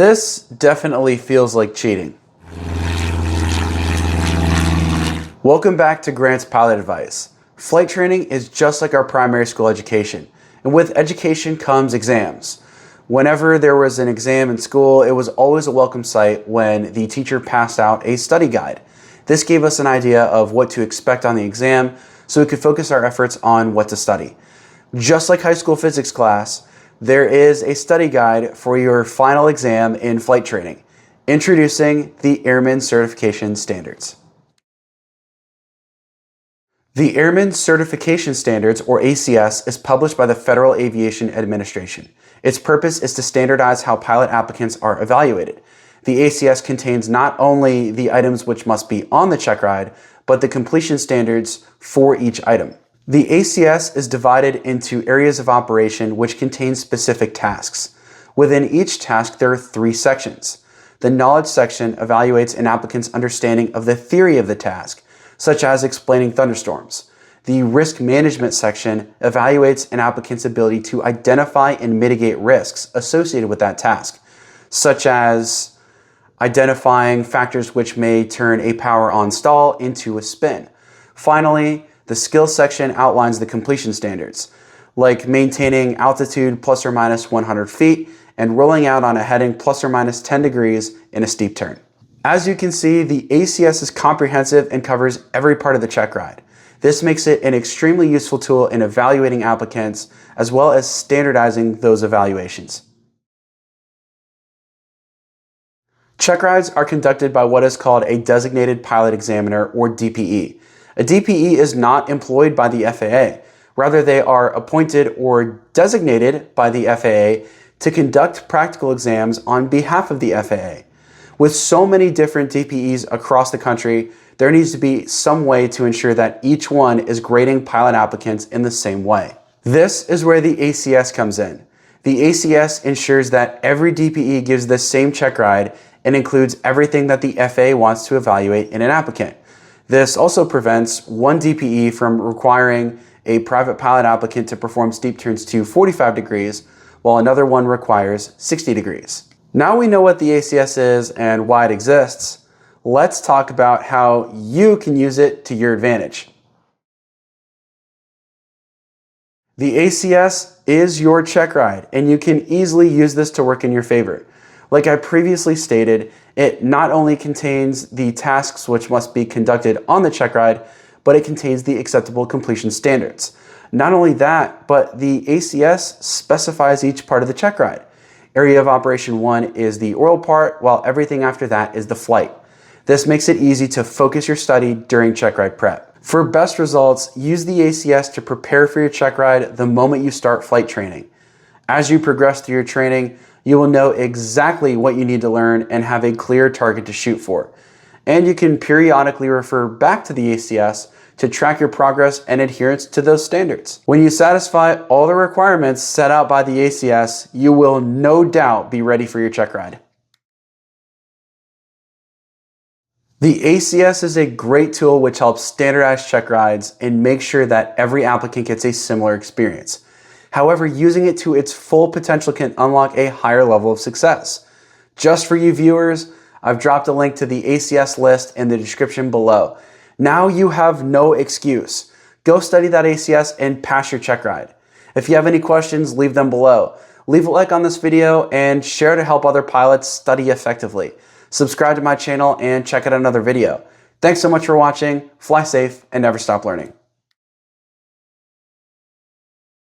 This definitely feels like cheating. Welcome back to Grant's Pilot Advice. Flight training is just like our primary school education, and with education comes exams. Whenever there was an exam in school, it was always a welcome sight when the teacher passed out a study guide. This gave us an idea of what to expect on the exam, so we could focus our efforts on what to study. Just like high school physics class, there is a study guide for your final exam in flight training. Introducing the Airman Certification Standards. The Airman Certification Standards, or ACS, is published by the Federal Aviation Administration. Its purpose is to standardize how pilot applicants are evaluated. The ACS contains not only the items which must be on the Checkride, but the completion standards for each item. The ACS is divided into areas of operation which contain specific tasks. Within each task, there are 3 sections. The knowledge section evaluates an applicant's understanding of the theory of the task, such as explaining thunderstorms. The risk management section evaluates an applicant's ability to identify and mitigate risks associated with that task, such as identifying factors which may turn a power on stall into a spin. Finally, the skills section outlines the completion standards, like maintaining altitude plus or minus 100 feet and rolling out on a heading plus or minus 10 degrees in a steep turn. As you can see, the ACS is comprehensive and covers every part of the Checkride. This makes it an extremely useful tool in evaluating applicants as well as standardizing those evaluations. Checkrides are conducted by what is called a Designated Pilot Examiner, or DPE. A DPE is not employed by the FAA. Rather, they are appointed or designated by the FAA to conduct practical exams on behalf of the FAA. With so many different DPEs across the country, there needs to be some way to ensure that each one is grading pilot applicants in the same way. This is where the ACS comes in. The ACS ensures that every DPE gives the same Checkride and includes everything that the FAA wants to evaluate in an applicant. This also prevents one DPE from requiring a private pilot applicant to perform steep turns to 45 degrees, while another one requires 60 degrees. Now we know what the ACS is and why it exists, let's talk about how you can use it to your advantage. The ACS is your Checkride, and you can easily use this to work in your favor. Like I previously stated, it not only contains the tasks which must be conducted on the Checkride, but it contains the acceptable completion standards. Not only that, but the ACS specifies each part of the Checkride. Area of Operation 1 is the oral part, while everything after that is the flight. This makes it easy to focus your study during Checkride prep. For best results, use the ACS to prepare for your Checkride the moment you start flight training. As you progress through your training, you will know exactly what you need to learn and have a clear target to shoot for. And you can periodically refer back to the ACS to track your progress and adherence to those standards. When you satisfy all the requirements set out by the ACS, you will no doubt be ready for your Checkride. The ACS is a great tool which helps standardize Checkrides and make sure that every applicant gets a similar experience. However, using it to its full potential can unlock a higher level of success. Just for you viewers, I've dropped a link to the ACS list in the description below. Now you have no excuse. Go study that ACS and pass your Checkride. If you have any questions, leave them below. Leave a like on this video and share to help other pilots study effectively. Subscribe to my channel and check out another video. Thanks so much for watching. Fly safe and never stop learning.